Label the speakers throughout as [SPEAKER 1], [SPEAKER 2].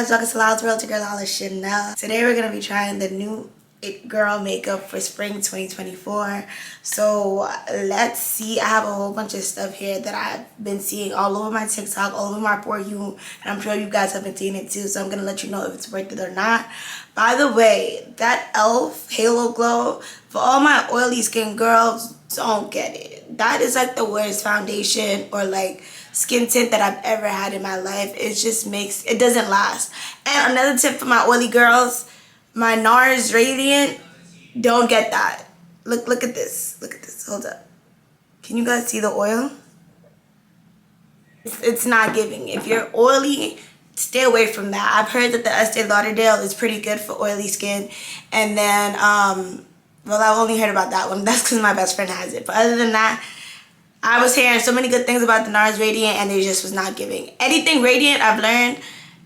[SPEAKER 1] guys, welcome to Lala's World, to girl Lala Chanel. Today we're going to be trying the new It Girl makeup for spring 2024. So let's see. I have a whole bunch of stuff here that I've been seeing all over my TikTok, all over my For You, and I'm sure you guys have been seeing it too. So I'm going to let you know if it's worth it or not. By the way, that e.l.f. Halo Glow, for all my oily skin girls, don't get it. That is like the worst foundation or like skin tint that I've ever had in my life. It just makes, it doesn't last. And another tip for my oily girls, my NARS Radiant, don't get that. Look at this. Look at this. Hold up. Can you guys see the oil? It's not giving. If you're oily, stay away from that. I've heard that the Estee Lauderdale is pretty good for oily skin. And then, well, I've only heard about that one. That's because my best friend has it. But other than that, I was hearing so many good things about the NARS Radiant and it just was not giving. Anything Radiant, I've learned,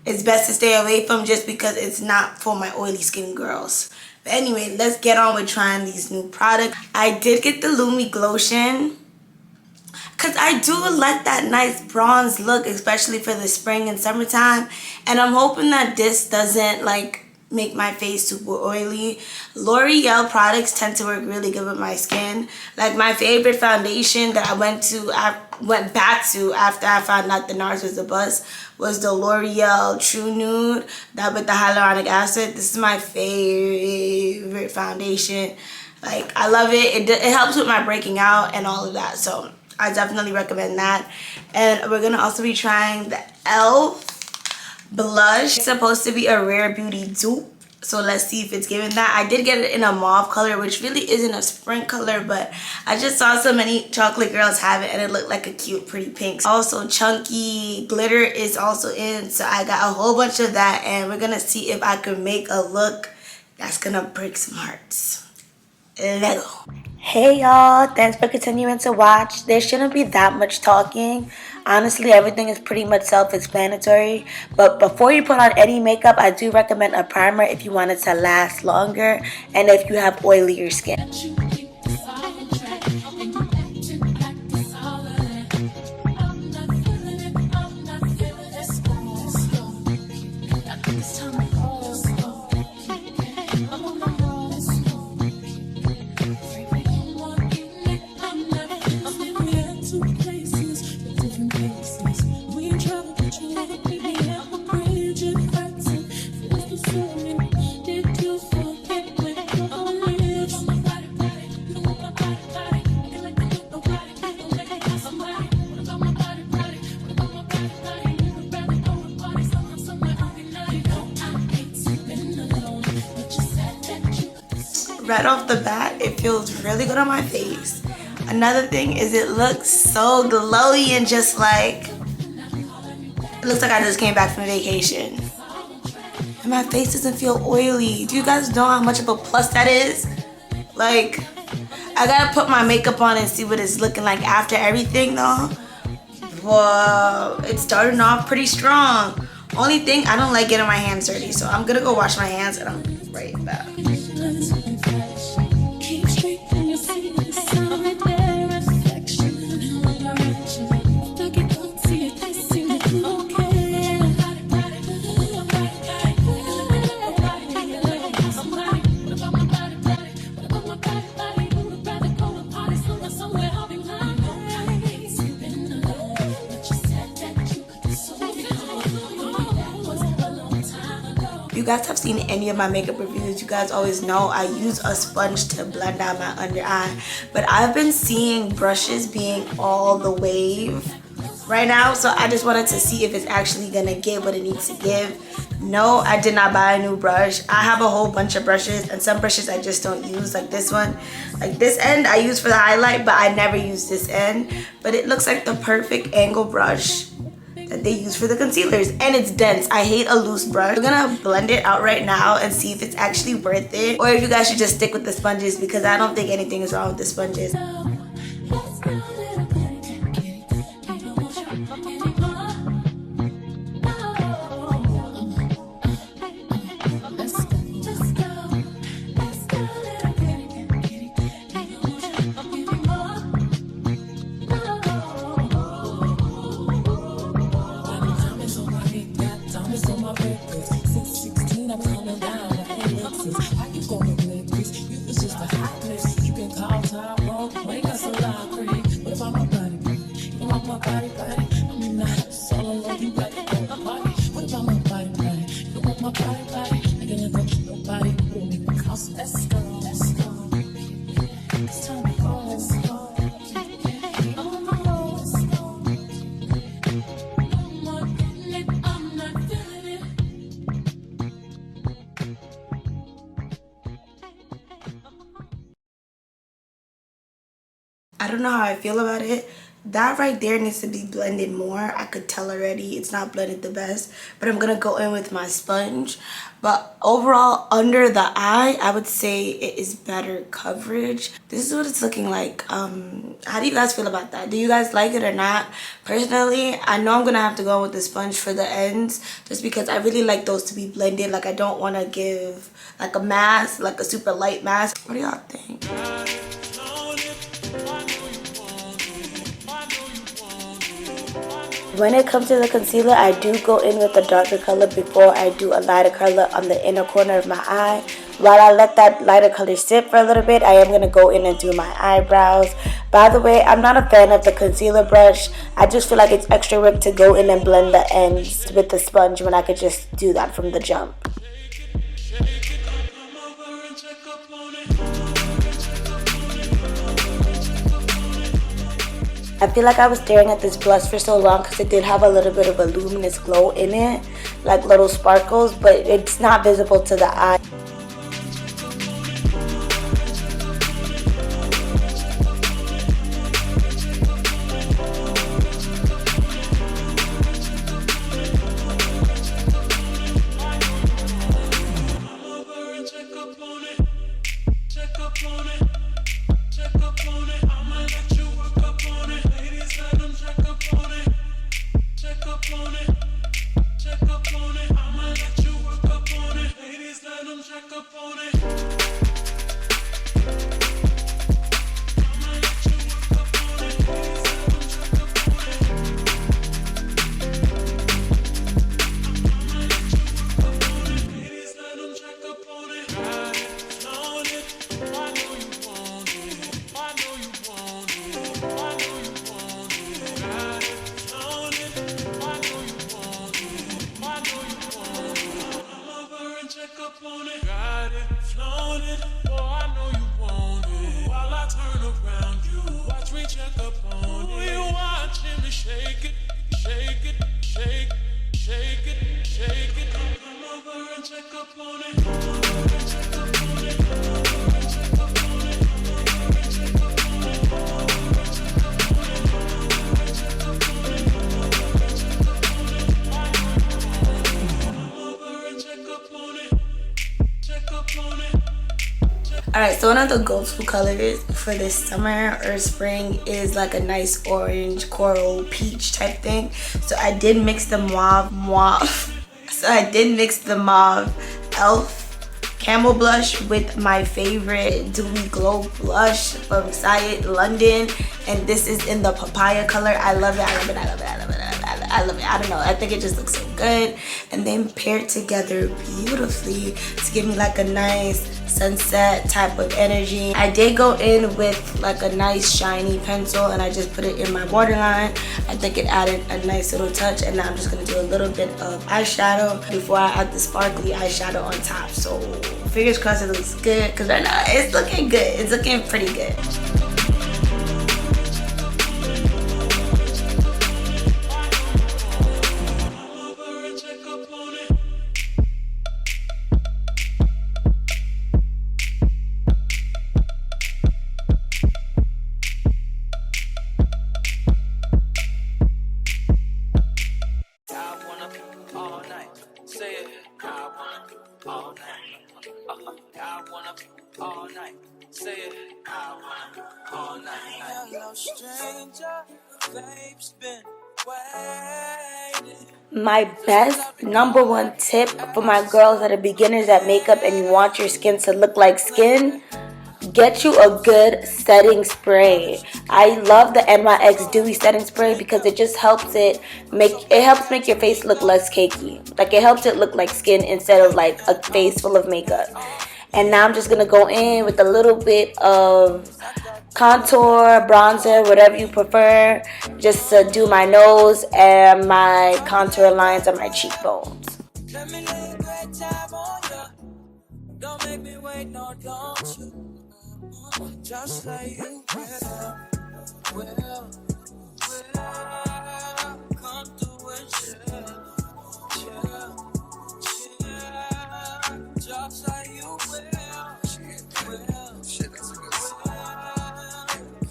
[SPEAKER 1] it's best to stay away from just because it's not for my oily skin girls. But anyway, let's get on with trying these new products. I did get the Lumi Glotion because I do like that nice bronze look, especially for the spring and summertime. And I'm hoping that this doesn't like make my face super oily. L'Oreal products tend to work really good with my skin. Like my favorite foundation that I went back to after I found out the NARS was a bust was the L'Oreal True Nude, that with the hyaluronic acid. This is my favorite foundation. Like, I love it. It helps with my breaking out and all of that. So I definitely recommend that. And we're gonna also be trying the e.l.f. blush. It's supposed to be a Rare Beauty dupe, so let's see if it's giving that. I did get it in a mauve color, which really isn't a spring color, but I just saw so many chocolate girls have it and it looked like a cute pretty pink. Also chunky glitter is also in, so I got a whole bunch of that and we're gonna see if I can make a look that's gonna break some hearts. Let's go. Hey y'all, thanks for continuing to watch. There shouldn't be that much talking. Honestly, everything is pretty much self-explanatory. But before you put on any makeup, I do recommend a primer if you want it to last longer and if you have oilier skin. Right off the bat, it feels really good on my face. Another thing is it looks so glowy and just like, it looks like I just came back from vacation. And my face doesn't feel oily. Do you guys know how much of a plus that is? Like, I gotta put my makeup on and see what it's looking like after everything though. Whoa, it's starting off pretty strong. Only thing, I don't like getting my hands dirty, so I'm gonna go wash my hands and I'm right back. You guys have seen any of my makeup reviews, you guys always know I use a sponge to blend out my under eye. But I've been seeing brushes being all the wave right now, so I just wanted to see if it's actually gonna give what it needs to give. No, I did not buy a new brush. I have a whole bunch of brushes and some brushes I just don't use, like this one. Like this end I use for the highlight, but I never use this end. But it looks like the perfect angle brush that they use for the concealers, and it's dense. I hate a loose brush. We're gonna blend it out right now and see if it's actually worth it, or if you guys should just stick with the sponges, because I don't think anything is wrong with the sponges. I don't know how I feel about it. That right there needs to be blended more. I could tell already it's not blended the best, but I'm gonna go in with my sponge. But overall, under the eye, I would say it is better coverage. This is what it's looking like. How do you guys feel about that? Do you guys like it or not? Personally, I know I'm gonna have to go with the sponge for the ends just because I really like those to be blended. Like, I don't want to give like a mask, like a super light mask. What do y'all think? When it comes to the concealer, I do go in with a darker color before I do a lighter color on the inner corner of my eye. While I let that lighter color sit for a little bit, I am going to go in and do my eyebrows. By the way, I'm not a fan of the concealer brush. I just feel like it's extra work to go in and blend the ends with the sponge when I could just do that from the jump. I feel like I was staring at this blush for so long because it did have a little bit of a luminous glow in it, like little sparkles, but it's not visible to the eye. Alright, so one of the go-to colors for this summer or spring is like a nice orange, coral, peach type thing. So I did mix the mauve e.l.f. Camel blush with my favorite Dewy Glow blush from Sayed London, and this is in the papaya color. I love it. I love it. I love it. I love it. I love it. I don't know. I think it just looks so good, and then paired together beautifully to give me like a nice sunset type of energy. I did go in with like a nice shiny pencil, and I just put it in my waterline. I think it added a nice little touch, and now I'm just gonna do a little bit of eyeshadow before I add the sparkly eyeshadow on top. So fingers crossed it looks good, because right now it's looking good. It's looking pretty good. My best #1 tip for my girls that are beginners at makeup and you want your skin to look like skin: get you a good setting spray. I love the NYX Dewy setting spray because it just helps make your face look less cakey. Like, it helps it look like skin instead of like a face full of makeup. And now I'm just going to go in with a little bit of contour, bronzer, whatever you prefer, just to do my nose and my contour lines on my cheekbones. Let me lay a great time on ya. Don't make me wait, no, don't you? Just like you will, come through and chill, just like you will. Shit, that's a good song.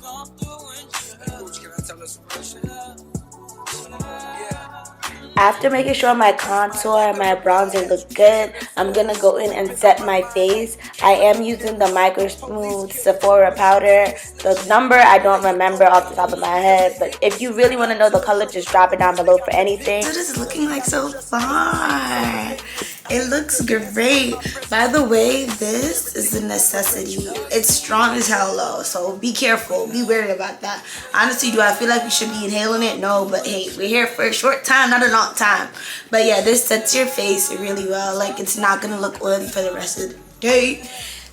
[SPEAKER 1] Come through and chill. Can I tell us After making sure my contour and my bronzer look good, I'm going to go in and set my face. I am using the Micro Smooth Sephora powder. The number I don't remember off the top of my head, but if you really want to know the color, just drop it down below for anything. What is it looking like so far? It looks great. By the way, this is a necessity. It's strong as hell though, so be careful. Be wary about that. Honestly, do I feel like we should be inhaling it? No, but hey, we're here for a short time, not a long time. But yeah, this sets your face really well. Like, it's not gonna look oily for the rest of the day.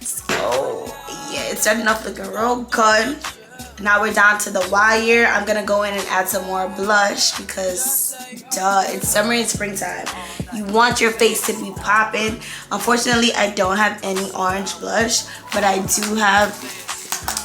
[SPEAKER 1] So yeah, it's starting off looking real good. Now we're down to the wire. I'm gonna go in and add some more blush because duh, it's summer and springtime. You want your face to be popping. Unfortunately, I don't have any orange blush, but I do have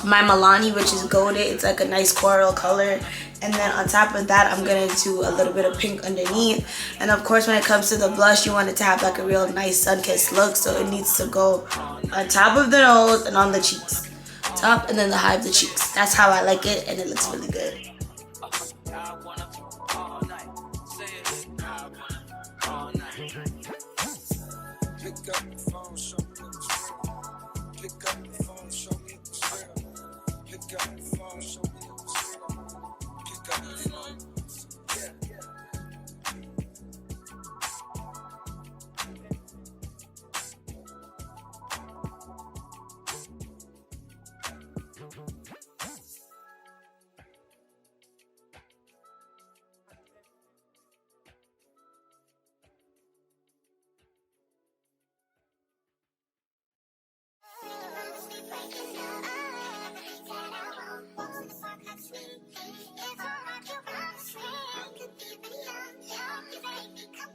[SPEAKER 1] my Milani, which is golded. It's like a nice coral color. And then on top of that, I'm gonna do a little bit of pink underneath. And of course, when it comes to the blush, you want it to have like a real nice sun-kissed look, so it needs to go on top of the nose and on the cheeks. Top and then the high of the cheeks. That's how I like it, and it looks really good.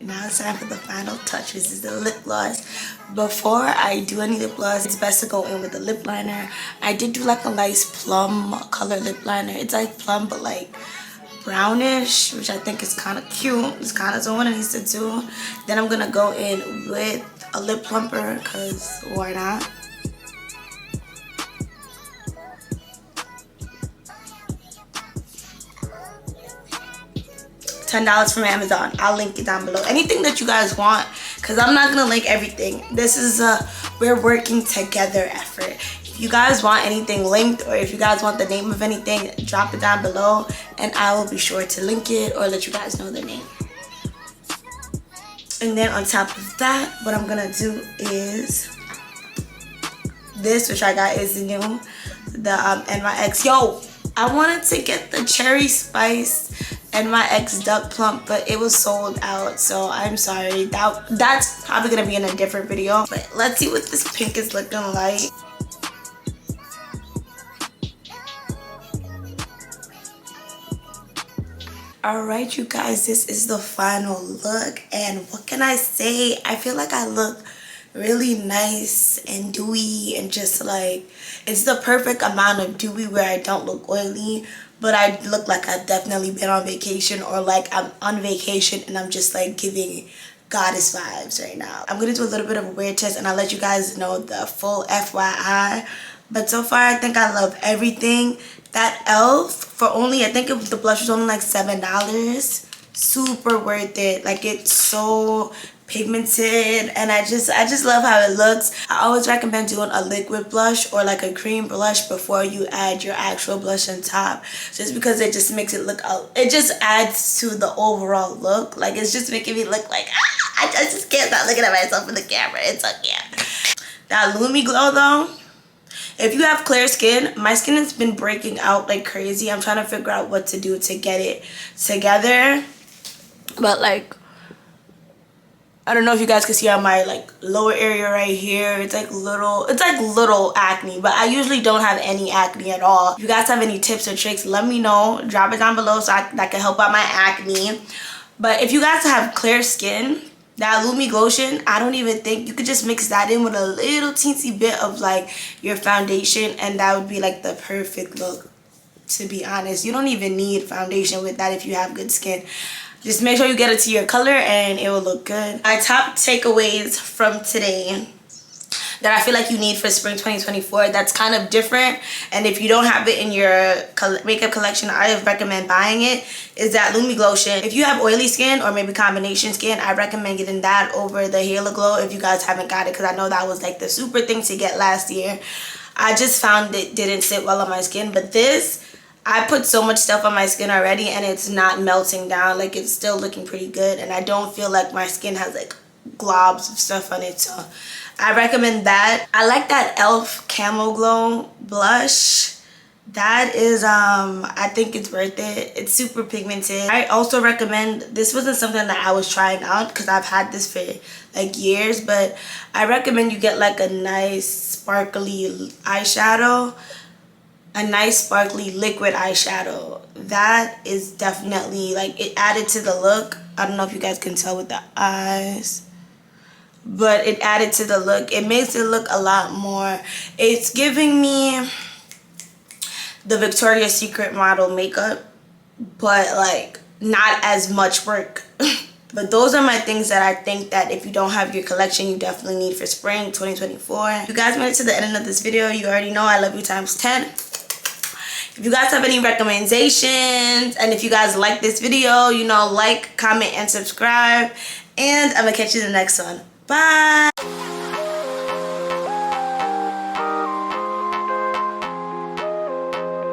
[SPEAKER 1] Now it's time for the final touch. This is the lip gloss. Before I do any lip gloss, it's best to go in with a lip liner. I did do like a nice plum color lip liner. It's like plum but like brownish, which I think is kind of cute. It's kind of what it needs to do. Then I'm gonna go in with a lip plumper because why not? $10 from Amazon. I'll link it down below. Anything that you guys want, because I'm not gonna link everything. This is a we're working together effort. If you guys want anything linked, or if you guys want the name of anything, drop it down below and I will be sure to link it or let you guys know the name. And then on top of that, what I'm gonna do is this, which I got is new, the NYX. Yo, I wanted to get the Cherry Spice NYX Duck Plump, but it was sold out, so I'm sorry. That's probably gonna be in a different video. But let's see what this pink is looking like. Alright, you guys, this is the final look, and what can I say? I feel like I look really nice and dewy, and just like it's the perfect amount of dewy where I don't look oily, but I look like I've definitely been on vacation, or like I'm on vacation and I'm just like giving goddess vibes right now. I'm gonna do a little bit of a wear test and I'll let you guys know the full FYI. But so far, I think I love everything. That e.l.f. for only, I think the blush was only like $7. Super worth it. Like, it's so pigmented, and I just love how it looks. I always recommend doing a liquid blush or like a cream blush before you add your actual blush on top, just because it just makes it look out. It just adds to the overall look. Like, it's just making me look like I just can't stop looking at myself in the camera. It's so cute. That Lumi Glow though, if you have clear skin, my skin has been breaking out like crazy. I'm trying to figure out what to do to get it together, but like I don't know if you guys can see on my like lower area right here. It's like little acne, but I usually don't have any acne at all. If you guys have any tips or tricks, let me know. Drop it down below so that can help out my acne. But if you guys have clear skin, that Lumi Glotion, I don't even think, you could just mix that in with a little teensy bit of like your foundation, and that would be like the perfect look, to be honest. You don't even need foundation with that if you have good skin. Just make sure you get it to your color and it will look good. My top takeaways from today that I feel like you need for spring 2024 that's kind of different, and if you don't have it in your makeup collection, I recommend buying it, is that Lumi Glotion. If you have oily skin or maybe combination skin, I recommend getting that over the Halo Glow if you guys haven't got it, because I know that was like the super thing to get last year. I just found it didn't sit well on my skin, but this, I put so much stuff on my skin already and it's not melting down. Like, it's still looking pretty good, and I don't feel like my skin has like globs of stuff on it, so I recommend that. I like that e.l.f. Camo Glow blush. That is I think it's worth it. It's super pigmented. I also recommend, this wasn't something that I was trying out because I've had this for like years, but I recommend you get like a nice sparkly eyeshadow, a nice sparkly liquid eyeshadow. That is definitely, like, it added to the look. I don't know if you guys can tell with the eyes, but it added to the look. It makes it look a lot more, it's giving me the Victoria's Secret model makeup, but like not as much work. But those are my things that I think that if you don't have your collection, you definitely need for spring 2024. If you guys made it to the end of this video, you already know I love you times 10. If you guys have any recommendations, and if you guys like this video, you know, like, comment, and subscribe. And I'm gonna catch you in the next one. Bye.